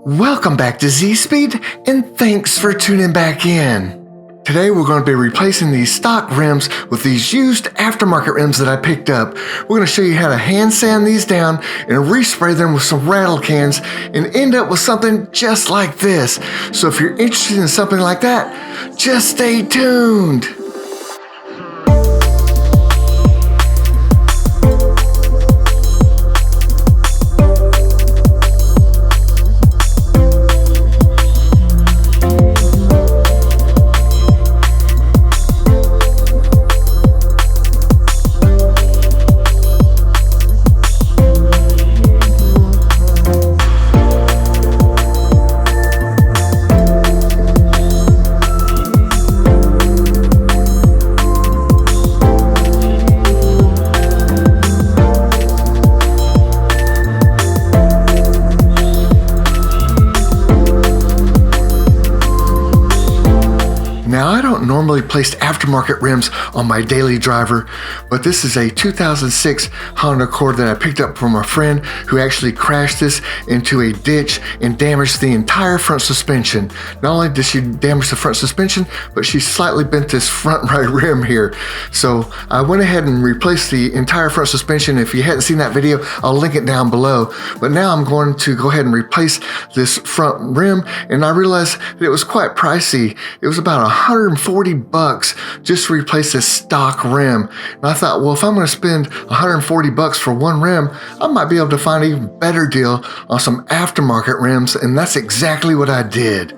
Welcome back to Z-Speed, and thanks for tuning back in. Today we're going to be replacing these stock rims with these used aftermarket rims that I picked up. We're going to show you how to hand sand these down and respray them with some rattle cans and end up with something just like this. So if you're interested in something like that, just stay tuned. Now, I don't normally place aftermarket rims on my daily driver, but this is a 2006 Honda Accord that I picked up from a friend who actually crashed this into a ditch and damaged the entire front suspension. Not only did she damage the front suspension, but she slightly bent this front right rim here. So I went ahead and replaced the entire front suspension. If you hadn't seen that video, I'll link it down below. But now I'm going to go ahead and replace this front rim, and I realized that it was quite pricey. It was about $140 just to replace this stock rim. And I thought, well, if I'm going to spend $140 for one rim, I might be able to find an even better deal on some aftermarket rims, and that's exactly what I did.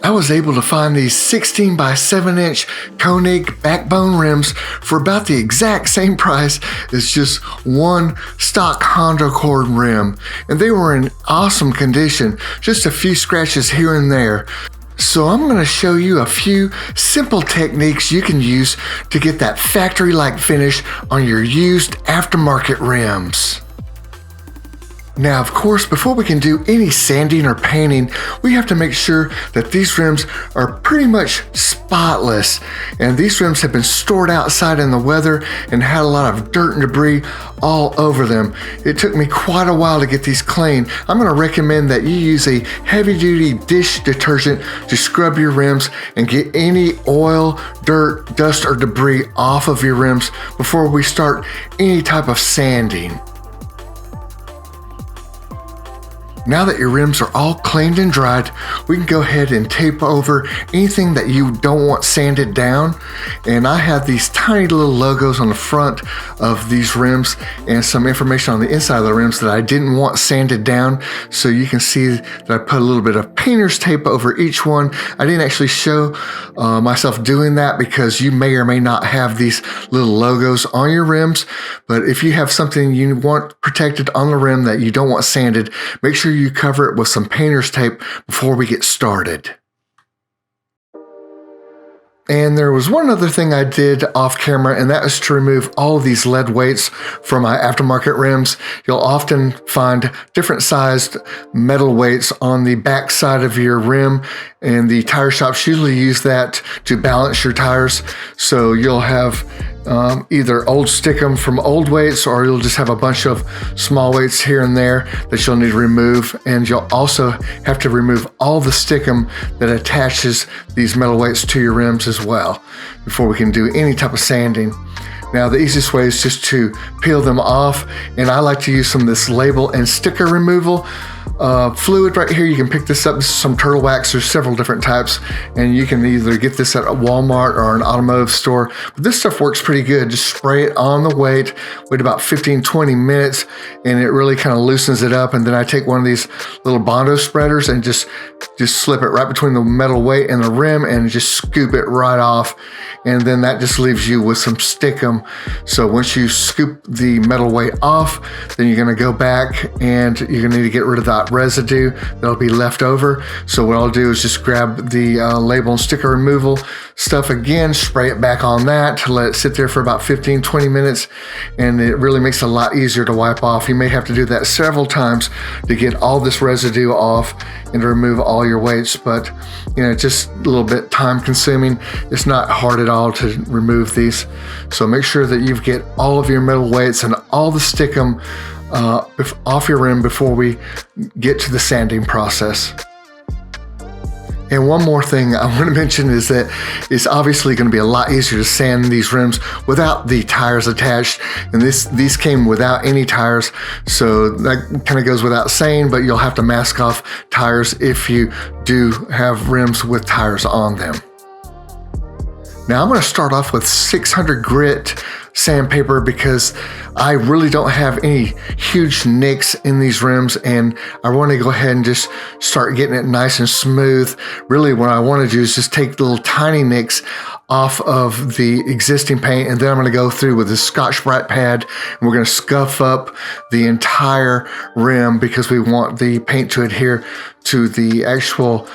I was able to find these 16 by 7 inch Koenig backbone rims for about the exact same price as just one stock Honda Accord rim. And they were in awesome condition, just a few scratches here and there. So I'm going to show you a few simple techniques you can use to get that factory-like finish on your used aftermarket rims. Now, of course, before we can do any sanding or painting, we have to make sure that these rims are pretty much spotless. And these rims have been stored outside in the weather and had a lot of dirt and debris all over them. It took me quite a while to get these clean. I'm going to recommend that you use a heavy-duty dish detergent to scrub your rims and get any oil, dirt, dust, or debris off of your rims before we start any type of sanding. Now that your rims are all cleaned and dried, we can go ahead and tape over anything that you don't want sanded down. And I have these tiny little logos on the front of these rims and some information on the inside of the rims that I didn't want sanded down. So you can see that I put a little bit of painter's tape over each one. I didn't actually show myself doing that because you may or may not have these little logos on your rims. But if you have something you want protected on the rim that you don't want sanded, make sure you cover it with some painter's tape before we get started. And there was one other thing I did off camera, and that was to remove all of these lead weights from my aftermarket rims. You'll often find different sized metal weights on the back side of your rim, and the tire shops usually use that to balance your tires. So you'll have either old stickum from old weights, or you'll just have a bunch of small weights here and there that you'll need to remove. And you'll also have to remove all the stickum that attaches these metal weights to your rims as well before we can do any type of sanding. Now, the easiest way is just to peel them off, and I like to use some of this label and sticker removal fluid right here. You can pick this up. This is some turtle wax. There's several different types, and you can either get this at a Walmart or an automotive store. But this stuff works pretty good. Just spray it on the weight, wait about 15-20 minutes, and it really kind of loosens it up. And then I take one of these little Bondo spreaders and just slip it right between the metal weight and the rim and just scoop it right off. And then that just leaves you with some stickum. So once you scoop the metal weight off, then you're going to go back and you're going to need to get rid of that residue that'll be left over. So what I'll do is just grab the label and sticker removal stuff again, spray it back on that, let it sit there for about 15-20 minutes, and it really makes it a lot easier to wipe off. You may have to do that several times to get all this residue off and to remove all your weights, but you know, just a little bit time consuming. It's not hard at all to remove these. So make sure that you get all of your metal weights and all the stickum off your rim before we get to the sanding process. And one more thing I want to mention is that it's obviously going to be a lot easier to sand these rims without the tires attached. And these came without any tires, so that kind of goes without saying, but you'll have to mask off tires if you do have rims with tires on them. Now I'm going to start off with 600 grit sandpaper because I really don't have any huge nicks in these rims, and I want to go ahead and just start getting it nice and smooth. Really what I want to do is just take little tiny nicks off of the existing paint, and then I'm going to go through with this Scotch-Brite pad and we're going to scuff up the entire rim because we want the paint to adhere to the actual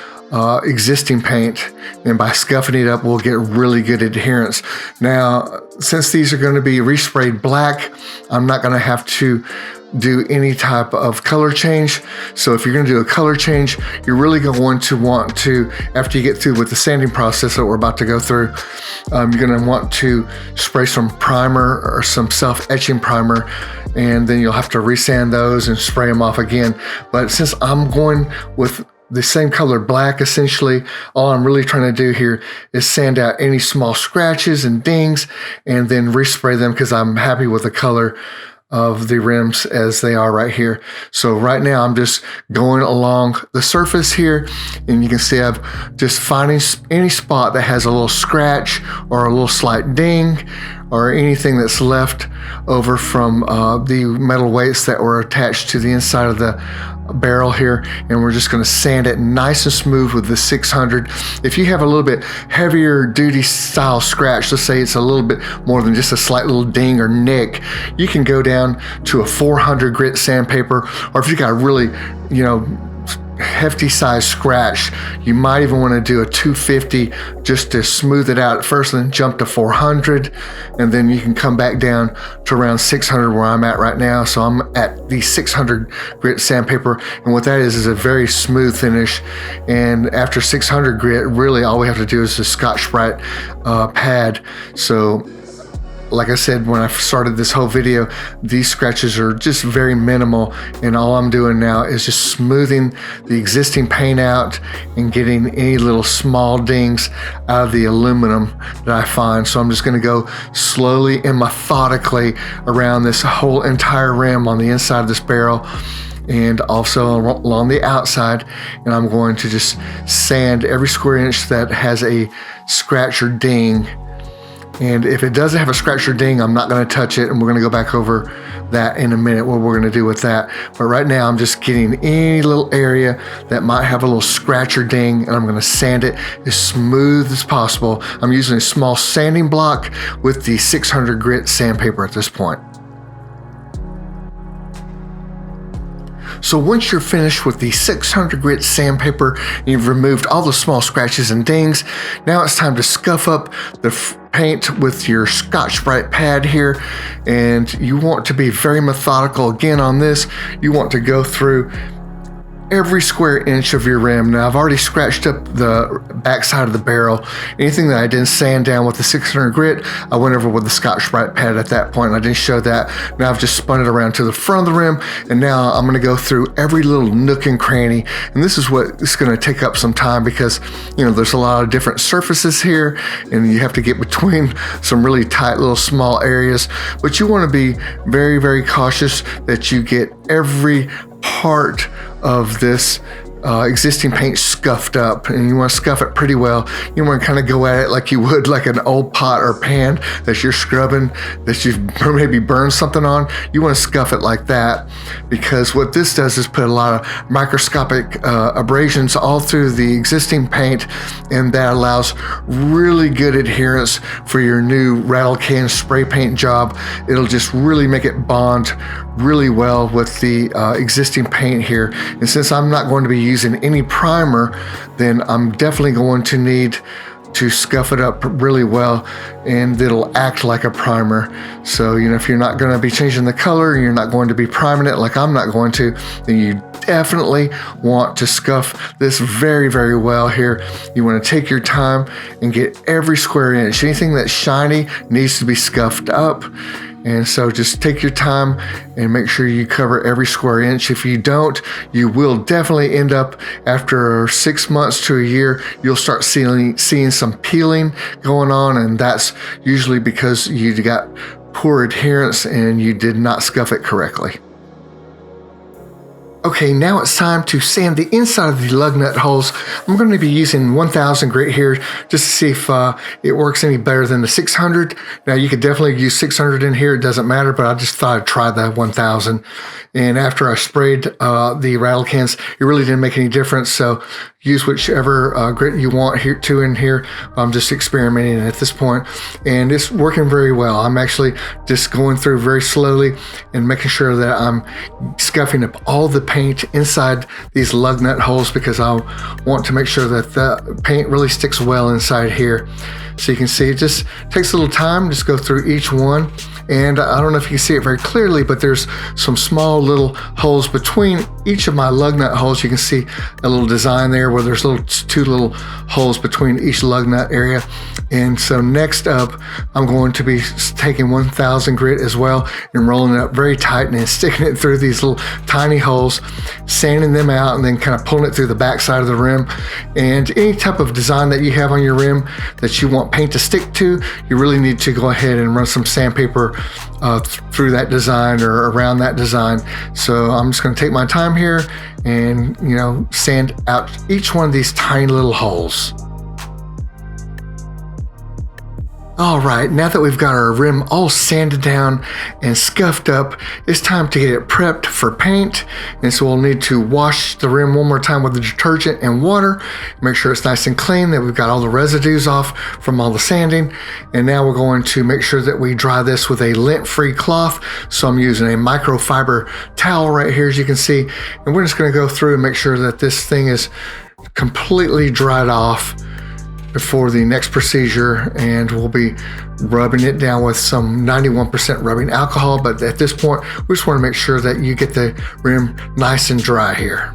existing paint, and by scuffing it up we'll get really good adherence. Now since these are going to be resprayed black, I'm not going to have to do any type of color change. So if you're going to do a color change, you're really going to want to, after you get through with the sanding process that we're about to go through, you're going to want to spray some primer or some self-etching primer, and then you'll have to resand those and spray them off again. But since I'm going with the same color black, essentially, all I'm really trying to do here is sand out any small scratches and dings and then respray them because I'm happy with the color of the rims as they are right here. So right now I'm just going along the surface here, and you can see I'm just finding any spot that has a little scratch or a little slight ding or anything that's left over from the metal weights that were attached to the inside of the barrel here, and we're just going to sand it nice and smooth with the 600. If you have a little bit heavier duty style scratch, let's say it's a little bit more than just a slight little ding or nick, you can go down to a 400 grit sandpaper, or if you got a really, hefty size scratch, you might even want to do a 250 just to smooth it out at first and then jump to 400, and then you can come back down to around 600 where I'm at right now. So I'm at the 600 grit sandpaper, and what that is a very smooth finish. And after 600 grit, really all we have to do is a Scotch-Brite pad. So like I said when I started this whole video, these scratches are just very minimal, and all I'm doing now is just smoothing the existing paint out and getting any little small dings out of the aluminum that I find. So I'm just going to go slowly and methodically around this whole entire rim on the inside of this barrel and also along the outside, and I'm going to just sand every square inch that has a scratch or ding. And if it doesn't have a scratch or ding, I'm not going to touch it, and we're going to go back over that in a minute, what we're going to do with that. But right now I'm just getting any little area that might have a little scratch or ding, and I'm going to sand it as smooth as possible. I'm using a small sanding block with the 600 grit sandpaper at this point. So once you're finished with the 600 grit sandpaper and you've removed all the small scratches and dings, now it's time to scuff up the paint with your Scotch-Brite pad here. And you want to be very methodical again on this. You want to go through every square inch of your rim. Now I've already scratched up the back side of the barrel. Anything that I didn't sand down with the 600 grit, I went over with the Scotch-Brite pad at that point, and I didn't show that. Now I've just spun it around to the front of the rim, and now I'm going to go through every little nook and cranny. And this is what is going to take up some time because there's a lot of different surfaces here, and you have to get between some really tight little small areas. But you want to be very, very cautious that you get every part of this existing paint scuffed up, and you want to scuff it pretty well. You want to kind of go at it like you would like an old pot or pan that you're scrubbing, that you've maybe burned something on. You want to scuff it like that, because what this does is put a lot of microscopic abrasions all through the existing paint, and that allows really good adherence for your new rattle can spray paint job. It'll just really make it bond really well with the existing paint here. And since I'm not going to be using any primer, then I'm definitely going to need to scuff it up really well, and it'll act like a primer. So if you're not going to be changing the color and you're not going to be priming it like I'm not going to, then you definitely want to scuff this very, very well here. You want to take your time and get every square inch. Anything that's shiny needs to be scuffed up. And so just take your time and make sure you cover every square inch. If you don't, you will definitely end up, after 6 months to a year, you'll start seeing some peeling going on, and that's usually because you got poor adherence and you did not scuff it correctly. Okay, now it's time to sand the inside of the lug nut holes. I'm going to be using 1000 grit here just to see if it works any better than the 600. Now you could definitely use 600 in here, it doesn't matter, but I just thought I'd try the 1000. And after I sprayed the rattle cans, it really didn't make any difference. So use whichever grit you want in here. I'm just experimenting at this point, and it's working very well. I'm actually just going through very slowly and making sure that I'm scuffing up all the paint inside these lug nut holes, because I want to make sure that the paint really sticks well inside here. So you can see it just takes a little time. Just go through each one. And I don't know if you can see it very clearly, but there's some small little holes between each of my lug nut holes. You can see a little design there where there's two little holes between each lug nut area. And so next up, I'm going to be taking 1000 grit as well and rolling it up very tight and then sticking it through these little tiny holes, sanding them out, and then kind of pulling it through the back side of the rim. And any type of design that you have on your rim that you want paint to stick to, you really need to go ahead and run some sandpaper through that design or around that design. So I'm just going to take my time here and, sand out each one of these tiny little holes. All right, now that we've got our rim all sanded down and scuffed up, it's time to get it prepped for paint. And so we'll need to wash the rim one more time with the detergent and water, make sure it's nice and clean, that we've got all the residues off from all the sanding. And now we're going to make sure that we dry this with a lint-free cloth. So I'm using a microfiber towel right here, as you can see. And we're just gonna go through and make sure that this thing is completely dried off before the next procedure, and we'll be rubbing it down with some 91% rubbing alcohol. But at this point, we just want to make sure that you get the rim nice and dry here.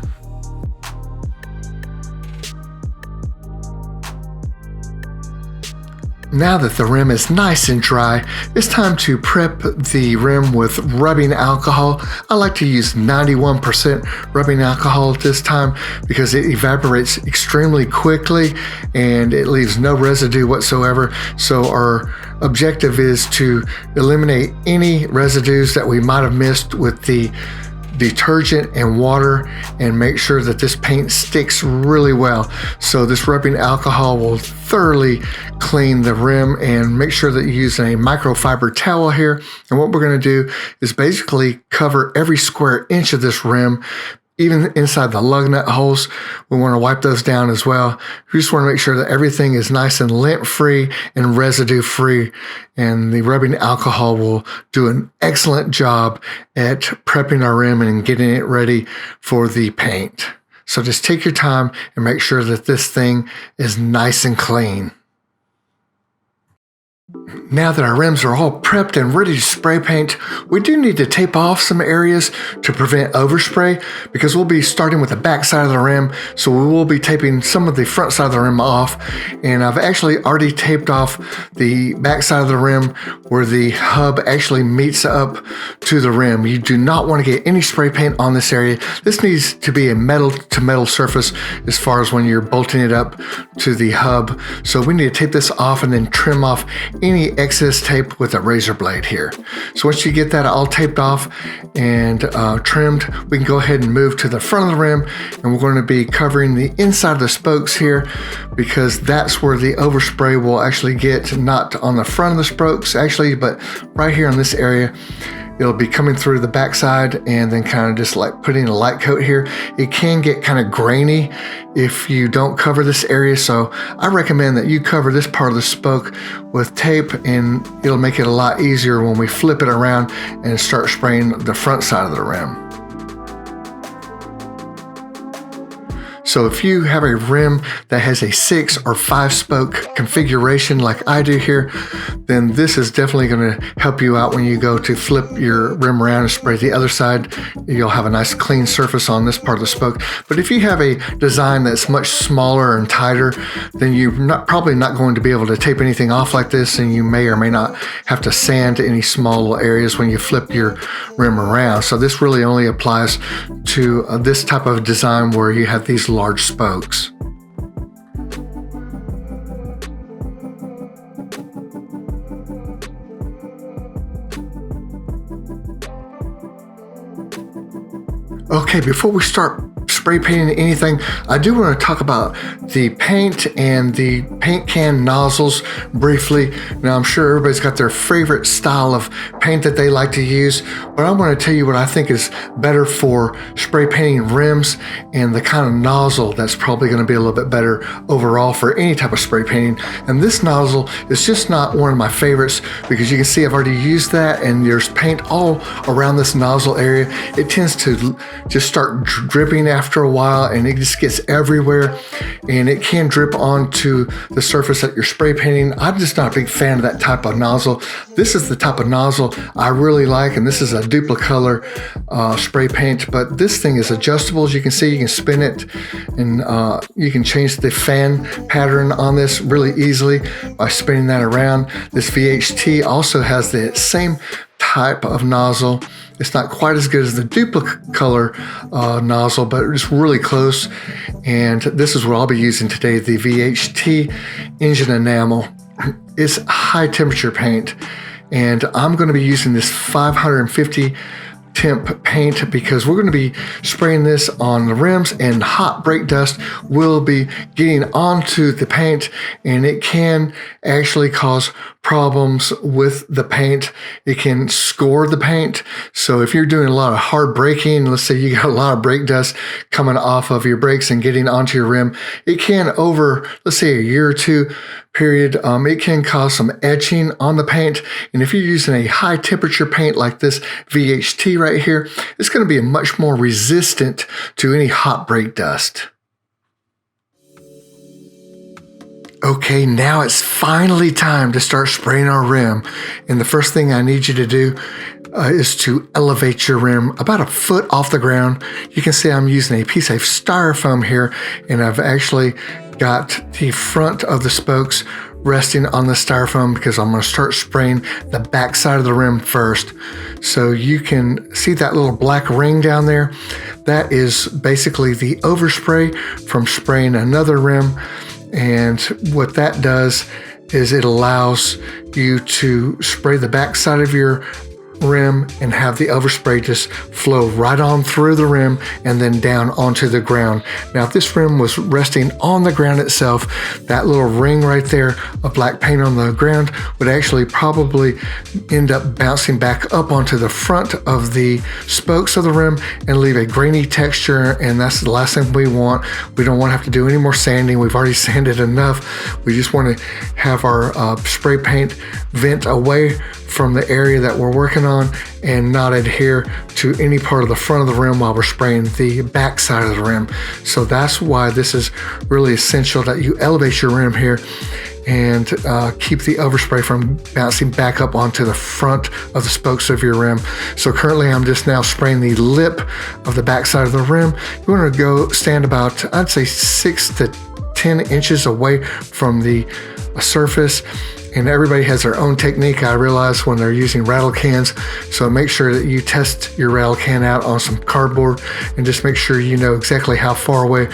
Now that the rim is nice and dry, it's time to prep the rim with rubbing alcohol. I like to use 91% rubbing alcohol at this time because it evaporates extremely quickly and it leaves no residue whatsoever. So our objective is to eliminate any residues that we might have missed with the detergent and water and make sure that this paint sticks really well. So this rubbing alcohol will thoroughly clean the rim, and make sure that you use a microfiber towel here. And what we're going to do is basically cover every square inch of this rim. Even inside the lug nut holes, we want to wipe those down as well. We just want to make sure that everything is nice and lint-free and residue-free. And the rubbing alcohol will do an excellent job at prepping our rim and getting it ready for the paint. So just take your time and make sure that this thing is nice and clean. Now that our rims are all prepped and ready to spray paint, we do need to tape off some areas to prevent overspray, because we'll be starting with the back side of the rim, so we will be taping some of the front side of the rim off. And I've actually already taped off the back side of the rim where the hub actually meets up to the rim. You do not want to get any spray paint on this area. This needs to be a metal to metal surface as far as when you're bolting it up to the hub. So we need to tape this off and then trim off any excess tape with a razor blade here. So once you get that all taped off and trimmed, we can go ahead and move to the front of the rim, and we're going to be covering the inside of the spokes here, because that's where the overspray will actually get, not on the front of the spokes actually, but right here in this area. It'll be coming through the backside and then kind of just like putting a light coat here. It can get kind of grainy if you don't cover this area. So I recommend that you cover this part of the spoke with tape, and it'll make it a lot easier when we flip it around and start spraying the front side of the rim. So if you have a rim that has a 6 or 5 spoke configuration like I do here, then this is definitely going to help you out when you go to flip your rim around and spray the other side. You'll have a nice clean surface on this part of the spoke. But if you have a design that's much smaller and tighter, then you're probably not going to be able to tape anything off like this, and you may or may not have to sand any small little areas when you flip your rim around. So this really only applies to this type of design where you have these large spokes. Okay, before we start spray painting anything, I do want to talk about the paint and the paint can nozzles briefly. Now, I'm sure everybody's got their favorite style of paint that they like to use, but I want to tell you what I think is better for spray painting rims and the kind of nozzle that's probably going to be a little bit better overall for any type of spray painting. And this nozzle is just not one of my favorites because you can see I've already used that and there's paint all around this nozzle area. It tends to just start dripping after a while, and it just gets everywhere, and it can drip onto the surface that you're spray painting. I'm just not a big fan of that type of nozzle. This is the type of nozzle I really like, and this is a Duplicolor spray paint, but this thing is adjustable. As you can see, you can spin it, and you can change the fan pattern on this really easily by spinning that around. This VHT also has the same type of nozzle. It's not quite as good as the Duplicolor nozzle, but it's really close. And this is what I'll be using today, the VHT engine enamel. It's high temperature paint, and I'm going to be using this 550 temp paint because we're going to be spraying this on the rims, and hot brake dust will be getting onto the paint, and it can actually cause problems with the paint. It can score the paint. So if you're doing a lot of hard braking, let's say you got a lot of brake dust coming off of your brakes and getting onto your rim, it can, over, let's say, a year or two period, it can cause some etching on the paint. And if you're using a high temperature paint like this VHT right here, it's going to be much more resistant to any hot brake dust. Okay, now it's finally time to start spraying our rim. And the first thing I need you to do is to elevate your rim about a foot off the ground. You can see I'm using a piece of styrofoam here, and I've actually got the front of the spokes resting on the styrofoam because I'm going to start spraying the back side of the rim first. So you can see that little black ring down there. That is basically the overspray from spraying another rim. And what that does is it allows you to spray the back side of your rim and have the overspray just flow right on through the rim and then down onto the ground. Now, if this rim was resting on the ground itself, that little ring right there of black paint on the ground would actually probably end up bouncing back up onto the front of the spokes of the rim and leave a grainy texture, and that's the last thing we want. We don't want to have to do any more sanding. We've already sanded enough. We just want to have our spray paint vent away from the area that we're working on and not adhere to any part of the front of the rim while we're spraying the back side of the rim. So that's why this is really essential that you elevate your rim here and keep the overspray from bouncing back up onto the front of the spokes of your rim. So currently I'm just now spraying the lip of the back side of the rim. You want to go stand about, I'd say 6 to 10 inches away from the surface. And everybody has their own technique, I realize, when they're using rattle cans. So make sure that you test your rattle can out on some cardboard and just make sure you know exactly how far away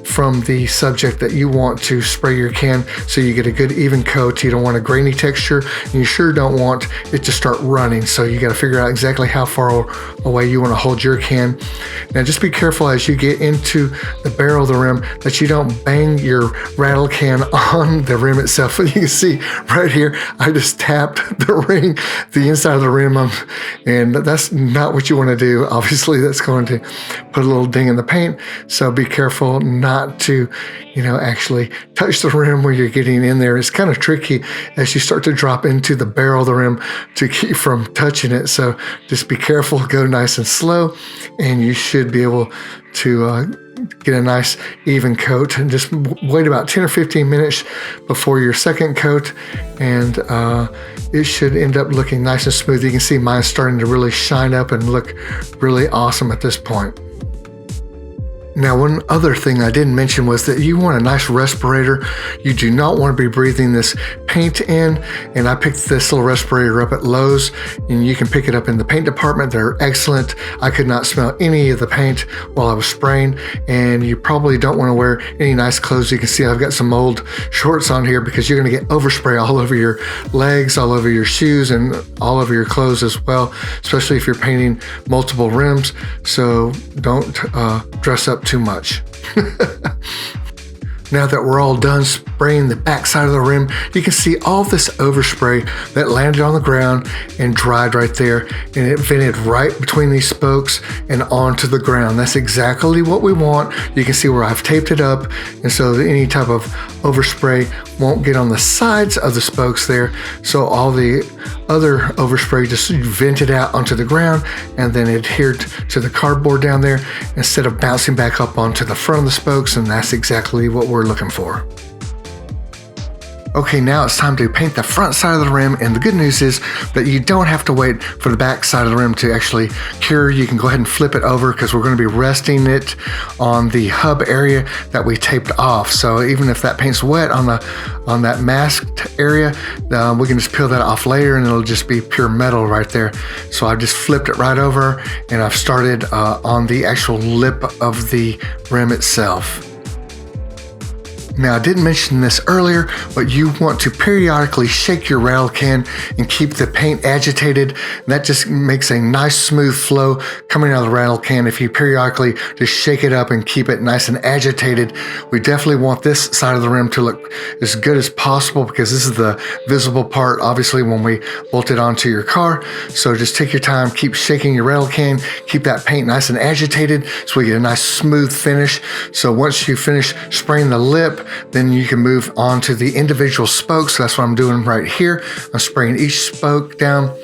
from the subject that you want to spray your can so you get a good even coat. You don't want a grainy texture, and you sure don't want it to start running. So you got to figure out exactly how far away you want to hold your can. Now just be careful as you get into the barrel of the rim that you don't bang your rattle can on the rim itself. You can see right here, I just tapped the ring, the inside of the rim, and that's not what you want to do. Obviously, that's going to put a little ding in the paint. So be careful not to, actually touch the rim where you're getting in there. It's kind of tricky as you start to drop into the barrel of the rim to keep from touching it. So just be careful, go nice and slow, and you should be able to get a nice even coat, and just wait about 10 or 15 minutes before your second coat, and it should end up looking nice and smooth. You can see mine starting to really shine up and look really awesome at this point. Now, one other thing I didn't mention was that you want a nice respirator. You do not want to be breathing this paint in, and I picked this little respirator up at Lowe's, and you can pick it up in the paint department. They're excellent. I could not smell any of the paint while I was spraying, and you probably don't want to wear any nice clothes. You can see I've got some old shorts on here because you're going to get overspray all over your legs, all over your shoes, and all over your clothes as well, especially if you're painting multiple rims. So don't dress up too much. Now that we're all done spraying the back side of the rim, you can see all this overspray that landed on the ground and dried right there, and it vented right between these spokes and onto the ground. That's exactly what we want. You can see where I've taped it up, and so any type of overspray won't get on the sides of the spokes there. So all the other overspray just vented out onto the ground and then adhered to the cardboard down there instead of bouncing back up onto the front of the spokes, and that's exactly what we're looking for. Okay, now it's time to paint the front side of the rim, and the good news is that you don't have to wait for the back side of the rim to actually cure. You can go ahead and flip it over because we're going to be resting it on the hub area that we taped off. So even if that paint's wet on that masked area, we can just peel that off later and it'll just be pure metal right there. So I've just flipped it right over, and I've started on the actual lip of the rim itself. Now, I didn't mention this earlier, but you want to periodically shake your rattle can and keep the paint agitated. That just makes a nice smooth flow coming out of the rattle can. If you periodically just shake it up and keep it nice and agitated, we definitely want this side of the rim to look as good as possible because this is the visible part, obviously, when we bolt it onto your car. So just take your time, keep shaking your rattle can, keep that paint nice and agitated so we get a nice smooth finish. So once you finish spraying the lip, then you can move on to the individual spokes. So that's what I'm doing right here. I'm spraying each spoke down.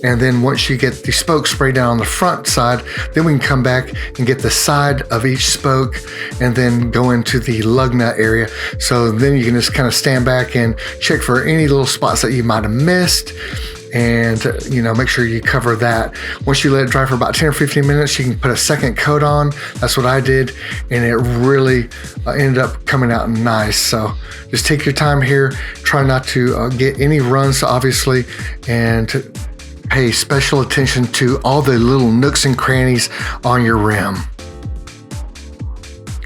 And then once you get the spoke sprayed down on the front side, then we can come back and get the side of each spoke and then go into the lug nut area. So then you can just kind of stand back and check for any little spots that you might have missed, and make sure you cover that. Once you let it dry for about 10 or 15 minutes, you can put a second coat on. That's what I did, and it really ended up coming out nice. So just take your time here. Try not to get any runs, obviously, and pay special attention to all the little nooks and crannies on your rim.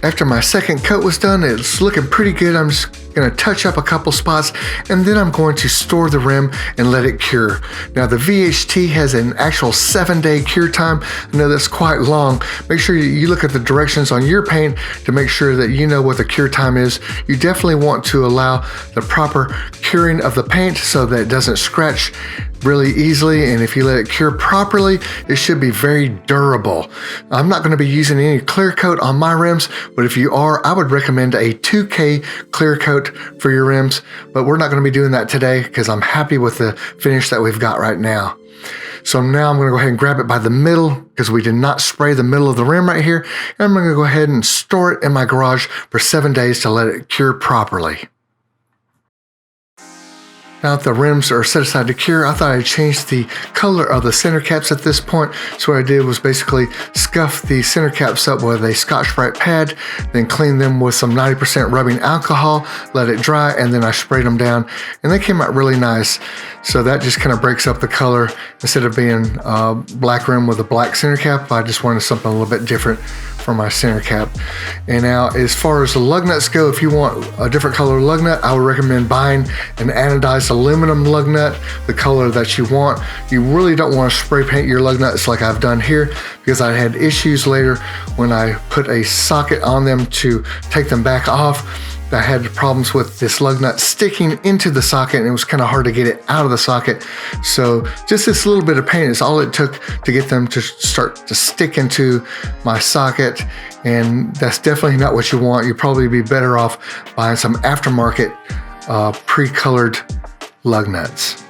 After my second coat was done, it's looking pretty good. I'm just going to touch up a couple spots, and then I'm going to store the rim and let it cure. Now, the VHT has an actual 7-day cure time. I know that's quite long. Make sure you look at the directions on your paint to make sure that you know what the cure time is. You definitely want to allow the proper curing of the paint so that it doesn't scratch really easily, and if you let it cure properly, it should be very durable. I'm not going to be using any clear coat on my rims, but if you are, I would recommend a 2K clear coat for your rims, but we're not going to be doing that today because I'm happy with the finish that we've got right now. So now I'm going to go ahead and grab it by the middle because we did not spray the middle of the rim right here, and I'm going to go ahead and store it in my garage for 7 days to let it cure properly. Now that the rims are set aside to cure, I thought I'd change the color of the center caps at this point. So what I did was basically scuff the center caps up with a Scotch-Brite pad, then clean them with some 90% rubbing alcohol, let it dry, and then I sprayed them down, and they came out really nice. So that just kind of breaks up the color. Instead of being black rim with a black center cap, I just wanted something a little bit different for my center cap. And now as far as the lug nuts go, if you want a different color lug nut, I would recommend buying an anodized aluminum lug nut, the color that you want. You really don't want to spray paint your lug nuts like I've done here, because I had issues later when I put a socket on them to take them back off. I had problems with this lug nut sticking into the socket, and it was kind of hard to get it out of the socket. So just this little bit of paint is all it took to get them to start to stick into my socket, and that's definitely not what you want. You'd probably be better off buying some aftermarket pre-colored lug nuts.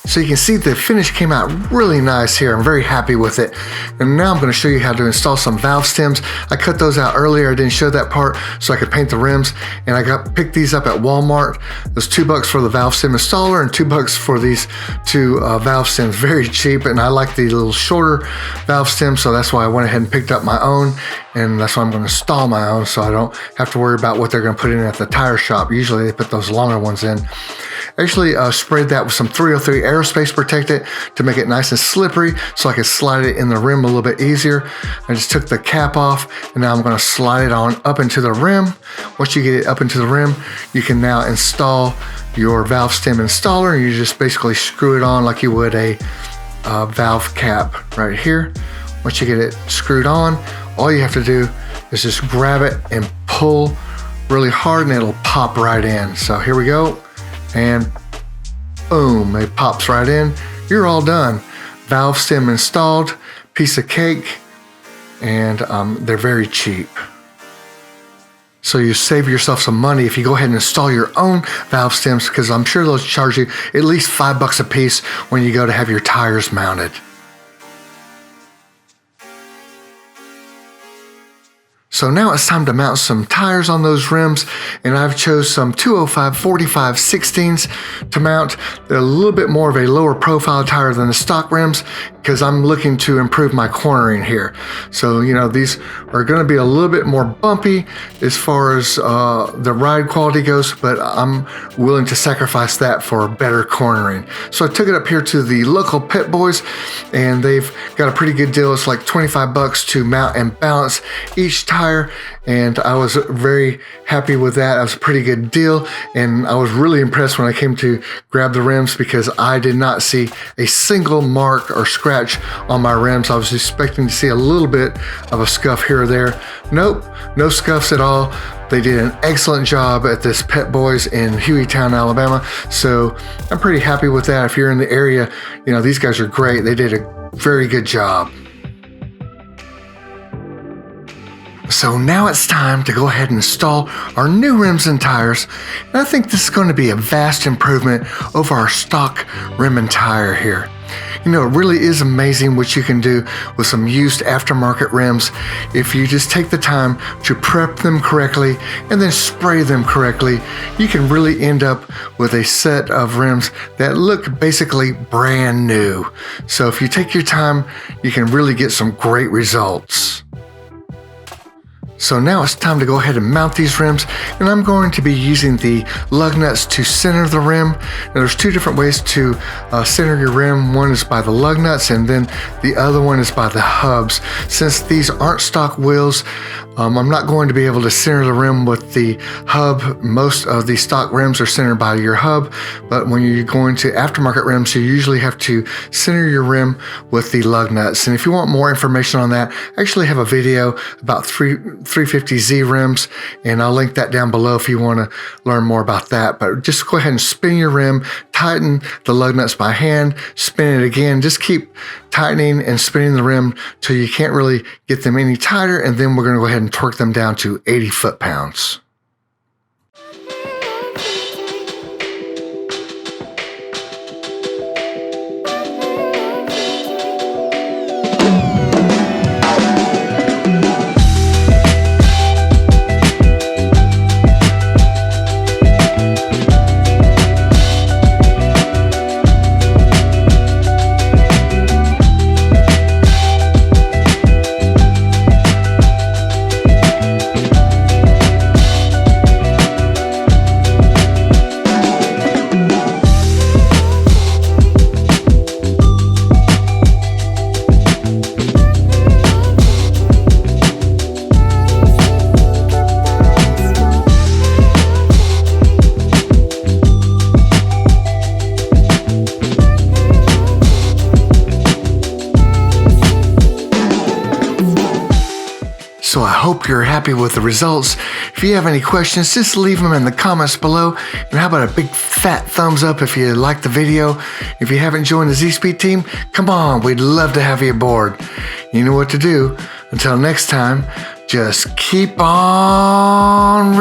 So you can see the finish came out really nice here. I'm very happy with it. And now I'm going to show you how to install some valve stems. I cut those out earlier. I didn't show that part so I could paint the rims. And I picked these up at Walmart. There's $2 for the valve stem installer and $2 for these two valve stems. Very cheap. And I like the little shorter valve stems, so that's why I went ahead and picked up my own. And that's why I'm going to install my own so I don't have to worry about what they're going to put in at the tire shop. Usually they put those longer ones in. Actually sprayed that with some 303 aerospace protectant to make it nice and slippery so I could slide it in the rim a little bit easier. I just took the cap off and now I'm going to slide it on up into the rim. Once you get it up into the rim, you can now install your valve stem installer, and you just basically screw it on like you would a valve cap right here. Once you get it screwed on, all you have to do is just grab it and pull really hard and it'll pop right in. So here we go. And boom, it pops right in. You're all done. Valve stem installed, piece of cake, and they're very cheap. So you save yourself some money if you go ahead and install your own valve stems, because I'm sure they'll charge you at least $5 a piece when you go to have your tires mounted. So now it's time to mount some tires on those rims, and I've chose some 205 45 16s to mount. They're a little bit more of a lower profile tire than the stock rims because I'm looking to improve my cornering here. So, you know, these are going to be a little bit more bumpy as far as the ride quality goes, but I'm willing to sacrifice that for better cornering. So I took it up here to the local Pet Boys, and they've got a pretty good deal. It's like $25 to mount and balance each tire, and I was very happy with that. It was a pretty good deal, and I was really impressed when I came to grab the rims because I did not see a single mark or scratch on my rims. I was expecting to see a little bit of a scuff here or there. Nope, no scuffs at all. They did an excellent job at this Pet Boys in Hueytown, Alabama, so I'm pretty happy with that. If you're in the area, you know, these guys are great. They did a very good job. So now it's time to go ahead and install our new rims and tires. And I think this is going to be a vast improvement over our stock rim and tire here. You know, it really is amazing what you can do with some used aftermarket rims if you just take the time to prep them correctly and then spray them correctly. You can really end up with a set of rims that look basically brand new. So if you take your time, you can really get some great results. So now it's time to go ahead and mount these rims, and I'm going to be using the lug nuts to center the rim. Now there's two different ways to center your rim. One is by the lug nuts, and then the other one is by the hubs. Since these aren't stock wheels, I'm not going to be able to center the rim with the hub. Most of the stock rims are centered by your hub, but when you're going to aftermarket rims, you usually have to center your rim with the lug nuts. And if you want more information on that, I actually have a video about 350Z rims, and I'll link that down below if you want to learn more about that. But just go ahead and spin your rim, tighten the lug nuts by hand, spin it again. Just keep tightening and spinning the rim till you can't really get them any tighter, and then we're going to go ahead and torque them down to 80 foot-pounds. So I hope you're happy with the results. If you have any questions, just leave them in the comments below. And how about a big fat thumbs up if you liked the video. If you haven't joined the Z-Speed team, come on, we'd love to have you aboard. You know what to do. Until next time, just keep on